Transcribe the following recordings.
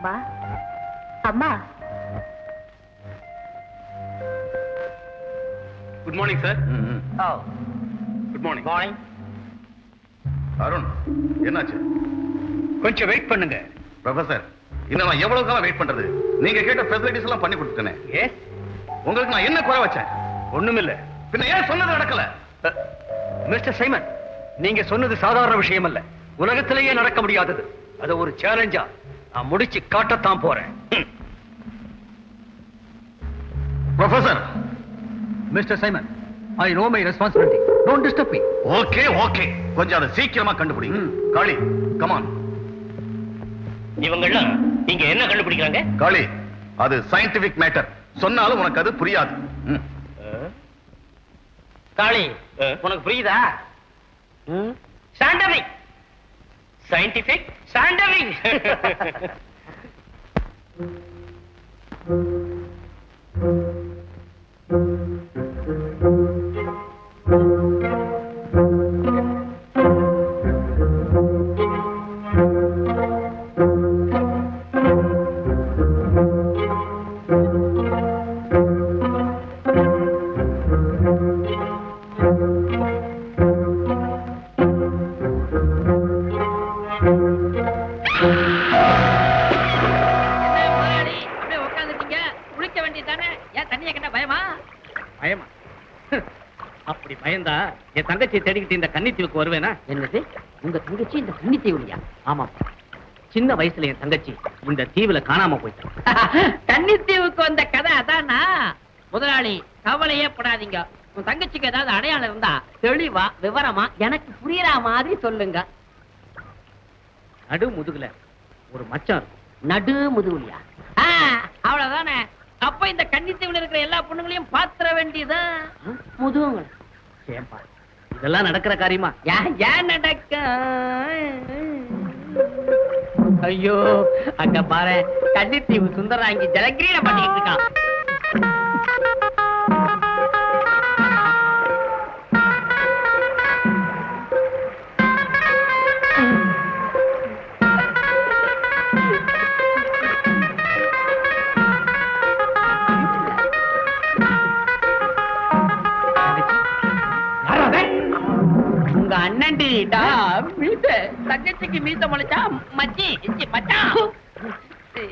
அம்மா அம்மா. Good morning sir. Good morning. Morning. Arun, என்னாச்சு? கொஞ்சம் வெயிட் பண்ணுங்க. ப்ரொஃபசர், இன்னும் நான் எவ்வளவு காலம் வெயிட் பண்றது? நீங்க கேட்ட ஃபெசிலிட்டிஸ் எல்லாம் பண்ணி கொடுத்துட்டேனே. எஸ். உங்களுக்கு நான் என்ன குறை வச்சேன்? ஒண்ணுமில்ல. பின்ன ஏன் சொன்னது நடக்கல? மிஸ்டர் சைமன், நீங்க சொன்னது சாதாரண விஷயம் அல்ல, உலகத்திலேயே நடக்க முடியாதது. அது ஒரு சேலஞ்சா நான் முடிச்சு காட்டத்தான் போறேன். Professor. Mister Simon, I know my responsibility. Don't disturb me. Okay okay, கொஞ்சம் அதை சீக்கிரமா கண்டுபிடிங்க. காளி, கம் ஆன். இவங்கெல்லாம் நீங்க என்ன கண்டுபிடிக்கிறாங்க? காளி, அது சயின்டிபிக் மேட்டர். சொன்னாலும் உனக்கு அது புரியாது. காளி, உனக்கு புரியுதா? சாண்டவிக். Scientific sandwich. அப்படி பயந்தா என் தங்கச்சியை தேடிக்கிட்டு இந்த கன்னித்தீவுக்கு வருவேனா? என்னது, உங்க தங்கச்சி இந்த கன்னித்தீவுலையா? ஆமா, சின்ன வயசுல என் தங்கச்சி இந்த தீவுல காணாம போயிட்டான். கன்னித்தீவுக்கு வந்த கதை அதானா? முதலாளி, கவலையே படாதீங்க. உன் தங்கச்சிக்கு ஏதாவது அடையாளம் இருந்தா தெளிவா விவரமா எனக்கு புரியற மாதிரி சொல்லுங்க. நடு முதுகுல ஒரு மச்சம் இருக்கும். நடு முதுகுலியா? அவ்வளவுதானே. அப்ப இந்த கன்னித்தீவுல இருக்கிற எல்லா பொண்ணுங்களையும் பாத்திர வேண்டியதான். முதுகுங்க. ஏன்பா இதெல்லாம் நடக்கிற காரியமா? ஏன் நடக்க? ஐயோ, அங்க பாரு, கன்னித்தீவு சுந்தராங்கி ஜலக்கிரீட பண்ணிட்டு இருக்கான். அண்ணன்டா மீச தங்கச்சிக்கு மீச முளைச்சா மச்சி இஞ்சி மச்சான்.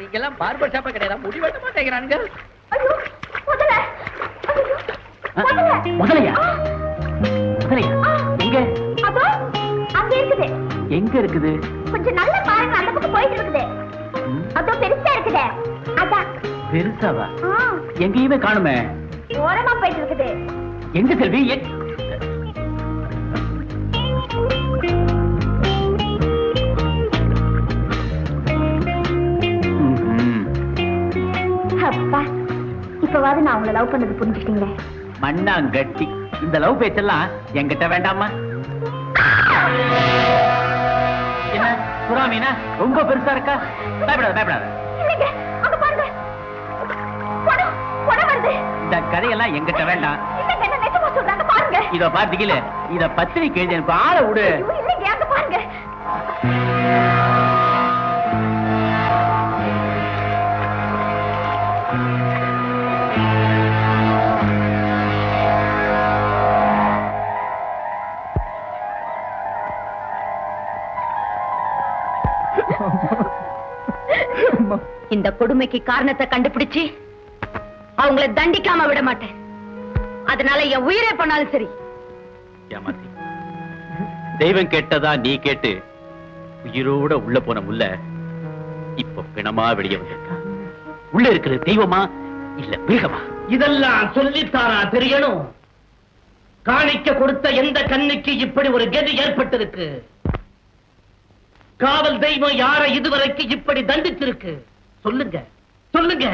இங்கெல்லாம் பார்பர் ஷாப்பே கிடையாது, முடி வெட்ட மாட்டேங்கிறானுங்க. முதலையா? முதலையா எங்க? அதோ அங்க இருக்குது. எங்க இருக்குது? கொஞ்சம் நல்ல பாருங்க, அந்த பக்கம் போயிட்டு இருக்குது. அதோ பெருசா இருக்குது. அதான். பெருசாவா? எங்கேயுமே காணுமே. ஓரமா போயிட்டு இருக்குது. எங்க செல்வி? அப்பா, இப்பவாது நான் உங்களை லவ் பண்ணது புரிஞ்சுட்டீங்களே. மண்ணாங்கட்டி, இந்த லவ் பேச்செல்லாம் என்கிட்ட வேண்டாமா? என்ன சுறாமீனா ரொம்ப பெருசா இருக்கா? பயப்படாத பயப்படாத. அங்க பாருங்க, கொடை வருது. இந்த கதையெல்லாம் என்கிட்ட வேண்டாம். இல்லங்க, என்ன நிஜமா சொல்றாங்க பாருங்க. இத பாத்தீங்களே, இத பத்திரிக்கை எழுதி எனக்கு ஆள விடு. இல்லங்க, அங்க பாருங்க. இந்த கொடுமைக்கு காரணத்தை கண்டுபிடிச்சு அவங்கள தண்டிக்காம விட மாட்டேன். அதனால என் உயிரே பண்ணாலும் சரி. ஏமாத்தி தெய்வம் கேட்டதா நீ கேட்டு உயிரோட உள்ள போன முல்ல இப்ப பிணமா வெளியே வந்திருக்கா. உள்ள இருக்கிற தெய்வமா இல்ல மிருகமா? இதெல்லாம் சொல்லித்தாரா தெரியணும்? காணிக்க கொடுத்த எந்த கண்ணுக்கு இப்படி ஒரு கதி ஏற்பட்டிருக்கு? காவல் தெய்வம் யாரை இதுவரைக்கும் இப்படி தண்டிச்சிருக்கு? சொல்லுங்க சொல்லுங்க.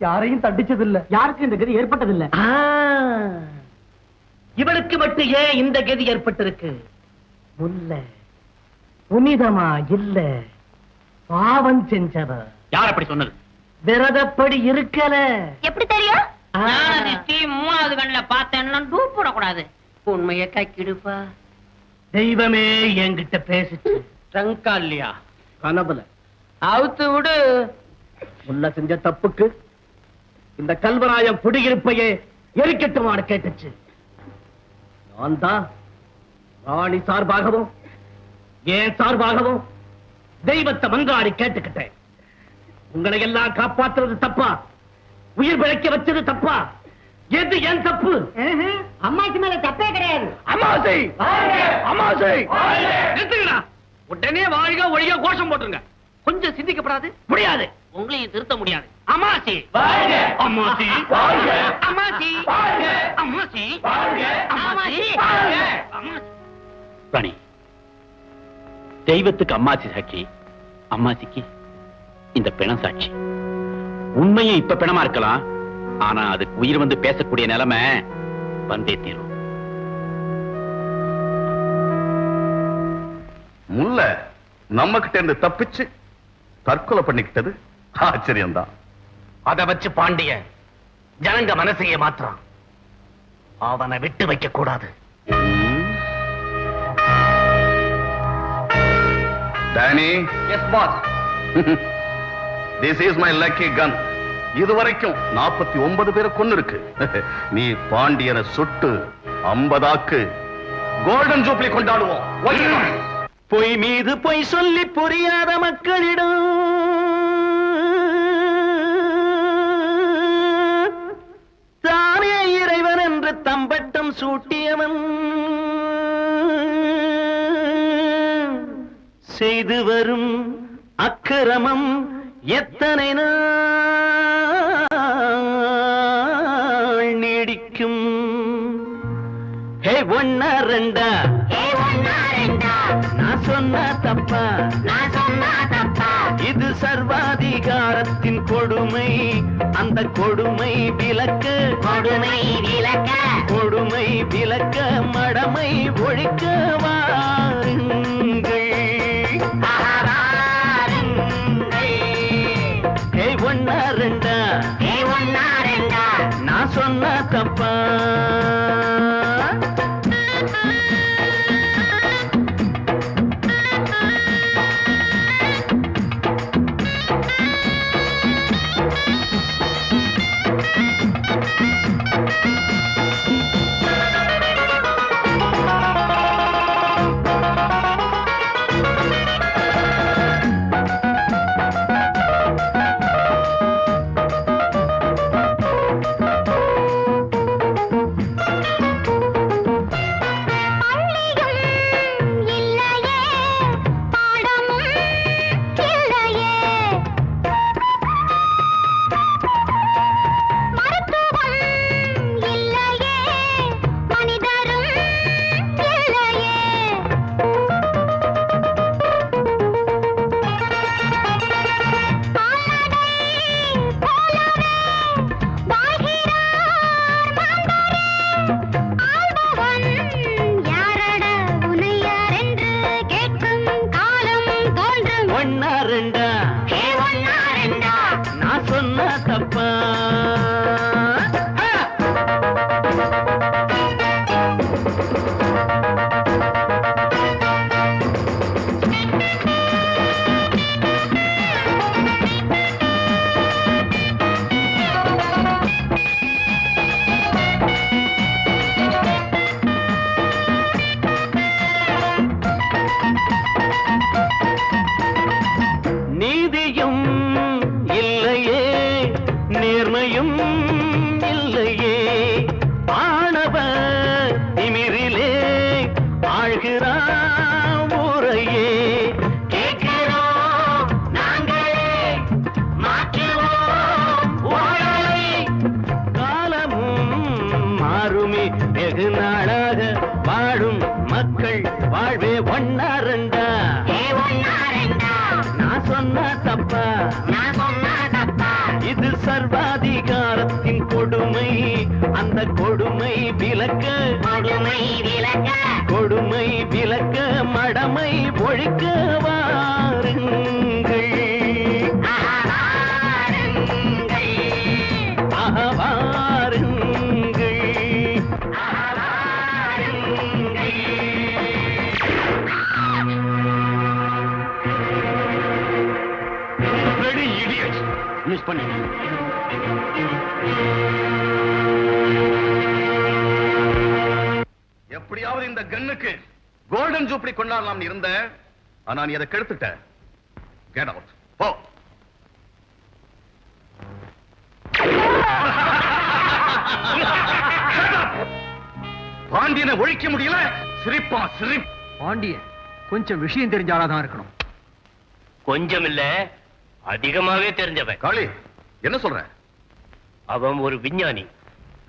யாரையும் தண்டிச்சதில்லை, யாருக்கும் இந்த கதி ஏற்பட்டதில்லை. இவளுக்கு மட்டும் ஏன் இந்த கதி ஏற்பட்டிருக்கு? முல்ல புனிதமா இல்ல பாவம் செஞ்சவ. யார் அப்படி சொன்னது? விரதப்படி இருக்கல. எப்படி தெரியும்? மூணாவது கண்ணுல பார்த்தேன்னா டூப்படக்கூடாது. உண்மைய கைக்கிடுப்பா. தெய்வமே என்கிட்ட பேசுச்சு. ரங்கா இல்லையா? கனவுல அவுத்து விடு. முல்ல செஞ்ச தப்புக்கு இந்த கல்வராயம் குடியிருப்பையே எரிக்கட்டுமாறு கேட்டுச்சு. நான் தான் ராணி சார்பாகவும் ஏன் சார்பாகவும் தெய்வத்தை மன்றாடி கேட்டுக்கிட்டேன். உங்களை எல்லாம் காப்பாற்றுறது தப்பா, உயிர் பிழைக்க வச்சது தப்பா? எது ஏன் தப்பு? அம்மாச்சி மேல தப்பே கிடையாது. அமாசை அமாசை நிறுத்துங்கடா. உடனே வாழ்க ஒழிக கோஷம் போட்டுருங்க. கொஞ்சம் சிந்திக்கப்படாது? முடியாது. உங்களையும் திருத்த முடியாது. அமாசி அமாசி அமாசி அமாசி அமாசி. ராணி, தெய்வத்துக்கு அம்மாசி சாட்சி, அம்மாசிக்கு இந்த பிணம் சாட்சி. உண்மையை இப்ப பிணமா இருக்கலாம், ஆனா அதுக்கு உயிர் வந்து பேசக்கூடிய நிலைமை வந்தே தீரும். முல்ல நம்ம கிட்ட இருந்து தப்பிச்சு தற்கொலை பண்ணிக்கிட்டது ஆச்சரியம்தான். அத வச்சு பாண்டிய ஜனங்க மனசையே மாத்திரான். அவனை விட்டு வைக்க கூடாது. Danny, yes boss. This is my lucky gun. இதுவரைக்கும் 49 பேரை கொன்னு இருக்கு. நீ பாண்டியனை சுட்டு 50 கோல்டன் ஜூப்ளி கொண்டாடுவோம். பொய் மீது பொய் சொல்லி புரியாத மக்களிடம் தானே இறைவன் என்று தம்பட்டம் சூட்டியவன் செய்து வரும் அக்கிரமம் எத்தனை நாள் நீடிக்கும்? ஹே ஒன்னா ரெண்டா, நான் சொன்ன தப்பா, இது சர்வாதிகாரத்தின் கொடுமை. அந்த கொடுமை விலக்க, கொடுமை விலக்க மடமை ஒழிக்க வாருங்கள். ஹே ஒன்னா ரெண்டா, நான் சொன்ன தப்பா. இது சர்வாதிகாரத்தின் கொடுமை. அந்த கொடுமை விலக்க, கொடுமை விலக்க மடமை ஒழிக்க வாருங்கள். பண்ணி எப்படியாவது இந்த கன்னுக்கு கோல்டன் ஜூப்ளி கொண்டாடலாம் இருந்த, ஆனா நீ அதை கெடுத்துட்ட. Get out. போ. பாண்டியனை ஒழிக்க முடியல, சிரிப்பா சிரிப். பாண்டியன் கொஞ்சம் விஷயம் தெரிஞ்சாலாதான் இருக்கணும். கொஞ்சம் இல்ல, அதிகமாவே தெரிஞ்சவன். காளி, என்ன சொல்ற? அவன் ஒரு விஞ்ஞானி.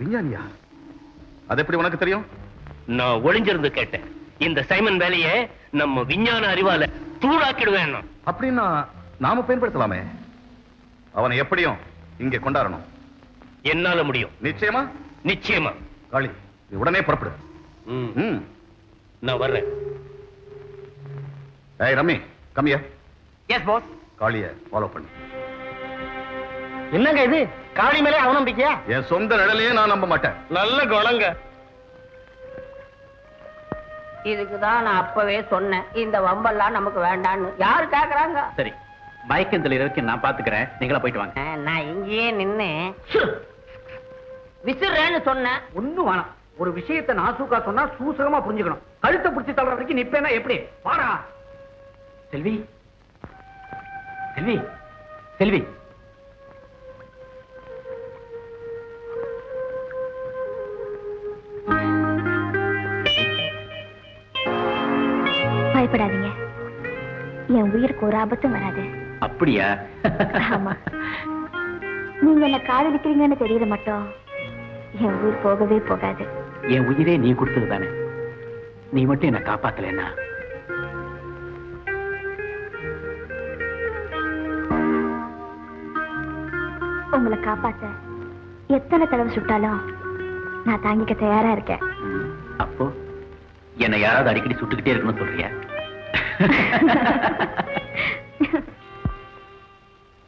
விஞ்ஞானியா? அது எப்படி உனக்கு தெரியும்? நான் ஒளிஞ்சிருந்து கேட்டேன். இந்த சைமன் வேலையை நம்ம விஞ்ஞான அறிவால தூளாக்கிடுவேன். அப்படின்னா நாம பயன்படுத்தலாமே. அவனை எப்படியும் இங்கே கொண்டாடணும். என்னால முடியும். நிச்சயமா? நிச்சயமா. காளி, நீ உடனே புறப்படு. ம். நான் வர்றேன். ஏய் Rummy, come here. Yes boss. காளிய ஃபாலோ பண்ணு. என்னங்க இது? காளி மேலே அவநம்பிக்கையா? என் சொந்த நிழலையே நான் நம்ப மாட்டேன். நல்ல குணங்க. இதுக்குதான் நான் அப்பவே சொன்னேன், இந்த வம்பெல்லாம் நமக்கு வேண்டான்னு. யாரு கேக்குறாங்க? சரி, மயக்கம் தெளிறதுக்கு நான் பாத்துக்கிறேன், நீங்களா போயிட்டு வாங்க. நான் இங்கேயே நின்னு விசிறேன்னு சொன்னேன். ஒண்ணும் வேணாம். ஒரு விஷயத்தை நாசூக்கா சொன்னா சூசகமா புரிஞ்சுக்கணும். கழுத்தை பிடிச்சி தள்ளுற வரைக்கும் நிப்பேனா எப்படி? வாடா செல்வி, செல்வி, செல்வி. பயப்படாதீங்க, என் உயிருக்கு ஒரு ஆபத்தும் வராது. அப்படியா? ஆமா, நீங்க என்ன காதலிக்கிறீங்கன்னு தெரியல மட்டும் என் உயிர் போகவே போகாது. என் உயிரே நீ கொடுத்தது தானே. நீ மட்டும் என்ன காப்பாத்தலன்னா உங்களை காப்பாத்த எத்தனை தடவை சுட்டாலும் நான் தாங்கிக்க தயாரா இருக்கேன். அப்போ என்னை யாராவது அடிக்கடி சுட்டுக்கிட்டே இருக்கணும்னு சொல்றியா?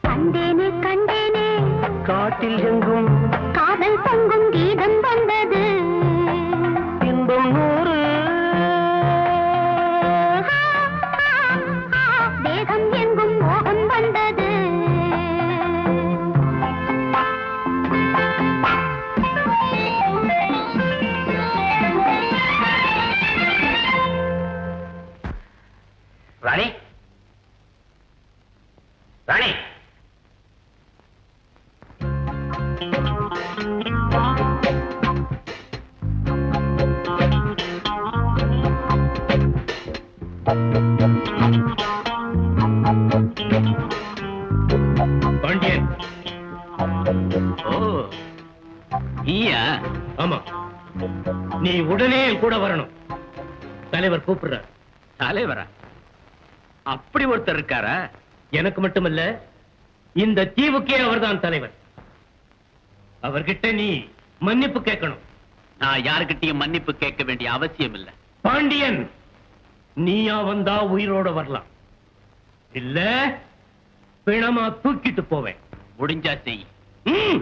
கண்டேனே கண்டேனே காட்டில் எங்கும் காதல் பொங்கும் கீதம் வந்தது. இன்பம் நூறு. தேகம் எங்கும் மோகம் வந்தது. ராணி, ராணி. பாண்டியன். ஓ, நீயா? ஆமா, நீ உடனே என் கூட வரணும். தலைவர் கூப்பிடுறார். தலைவரா? அப்படி ஒருத்தர் இருக்காரா? எனக்கு மட்டுமல்ல, இந்த தீவுக்கே அவர்தான் தலைவர். அவர்கிட்ட நீ மன்னிப்பு கேட்கணும். நான் யாருக்கிட்டையும் மன்னிப்பு கேட்க வேண்டிய அவசியம் இல்லை. பாண்டியன், நீயா வந்தா உயிரோட வரலாம், இல்ல பிணமா தூக்கிட்டு போவேன். முடிஞ்சா செய். ம்.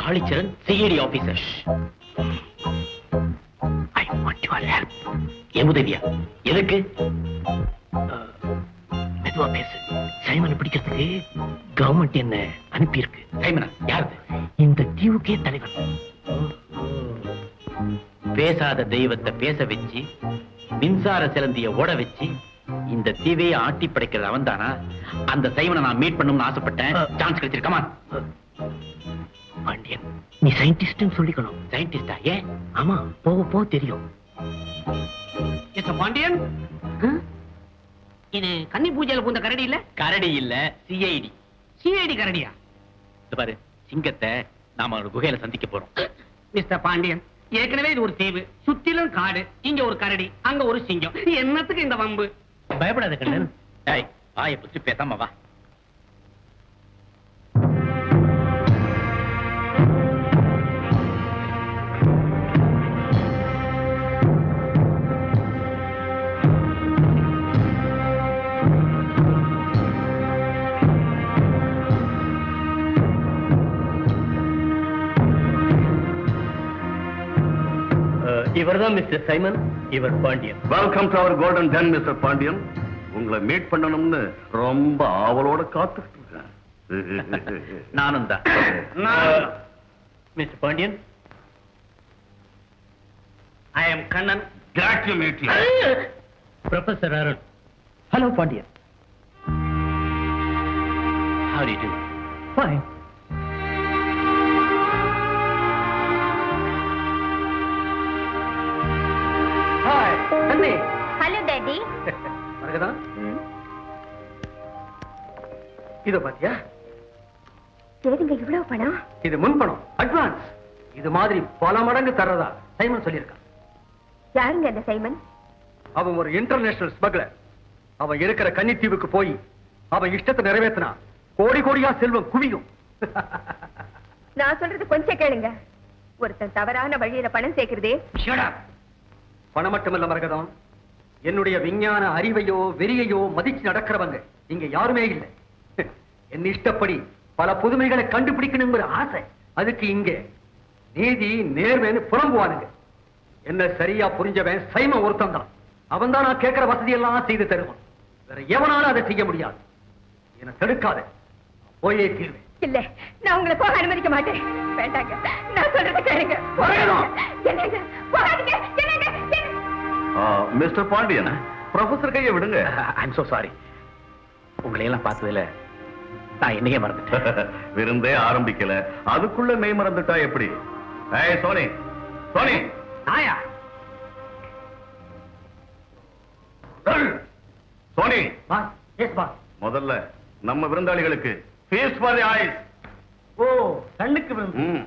Kalicharan, CID officer. I want your help. என் உதவியா? எதுக்கு? மெதுவா பேசு. சைமனை பிடிக்கிறதுக்கு கவர்மெண்ட் என்ன அனுப்பியிருக்கு. சைமனா யாரு? இந்த தீவுக்கே தலைவர். பேசாத தெய்வத்தை பேச வச்சு, மின்சார சிலந்திய ஓட வச்சு இந்த தீவையை ஆட்டி படைக்கிறது அவன் தானா? அந்த சைமனை நான் மீட் பண்ணணும்னு ஆசைப்பட்டேன். சான்ஸ் கிடைச்சிருக்கமா? பாண்டியன், நீ சயின்டிஸ்ட் சொல்லிக்கணும். சயின்டிஸ்டா? ஏன்? ஆமா, போக போக தெரியும். பாண்டியன், இது கன்னி பூஜையில பூந்த கரடி இல்ல? கரடி இல்ல, சிஐடி. சிஐடி கரடியா? பாரு, சிங்கத்தை நாம ஒரு குகையில சந்திக்க போறோம். மிஸ்டர் பாண்டியன், ஏற்கனவே இது ஒரு தீவு, சுத்திலும் காடு, இங்க ஒரு கரடி, அங்க ஒரு சிங்கம். என்னத்துக்கு இந்த வம்பு? பயப்படாத கண்ணன். டேய், வாயை புடிச்சு பேசாம வா. இவர்தான் மிஸ்டர் சைமன், இவர் Pandian. Welcome to our golden den mister Pandian. உங்களை மீட் பண்ணணும்னு ரொம்ப ஆவலோட காத்துக்கிட்டு இருக்கேன். நானும் தான். Mister Pandian, I am Kannan. Glad to meet you. Professor Arun. Hello Pandian. How do you do? Fine. Hi தண்ணி ஹலோ டாடி. மரகதா, இத பாத்தியா? ஏதுங்க இவ்வளவு பணம்? இது முன்பணம், அட்வான்ஸ். இது மாதிரி பல மடங்கு தர்றதா சைமன் சொல்லியிருக்கான். யாருங்க அந்த சைமன்? அவன் ஒரு இன்டர்நேஷனல் ஸ்மக்லர். அவன் இருக்கிற கன்னித்தீவுக்கு போய் அவன் இஷ்டத்தை நிறைவேற்றினா கோடி கோடியா செல்வம் குவியும். நான் சொல்றது கொஞ்சம் கேளுங்க. ஒருத்தன் தவறான வழியில பணம் சேர்க்கிறதே. Shut up. பணம் மட்டுமல்ல மரகதம், என்னுடைய விஞ்ஞான அறிவையோ வெறியையோ மதிச்சு நடக்கிறவங்க இங்க யாருமே இல்லை. என் இஷ்டப்படி பல புதுமைகளை கண்டுபிடிக்கணுங்கிற ஆசை. அதுக்கு இங்க நீதி நேர்மைன்னு புலம்புவானுங்க. என்ன சரியா புரிஞ்சவன் சைமன் ஒருத்தன் தான். அவன் தான் நான் கேட்கிற வசதியெல்லாம் செய்து தருவான். வேற எவனாலும் அதை செய்ய முடியாது. என்னை தடுக்காத, போயே தீர்வேன். இல்ல, நான் உங்களை போக அனுமதிக்க மாட்டேன். வேண்டாங்க, நான் சொல்றத கேளுங்க. என்னங்க, போகாதீங்க. என்னங்க, மிஸ்டர் பாண்டியன், ப்ரொஃபசர் கையை விடுங்க. I'm so sorry. உங்களை எல்லாம் பார்த்ததுல நான் என்னையே மறந்துட்டேன். விருந்தே ஆரம்பிக்கல, அதுக்குள்ள மெய் மறந்துட்டா எப்படி? ஏய் சோனி, சோனி, நாயா சோனி, பாஸ். Yes boss. முதல்ல நம்ம விருந்தாளிகளுக்கு ஃபீஸ்ட் ஃபார் தி ஐஸ். ஓ, கண்ணுக்கு விருந்து. ம்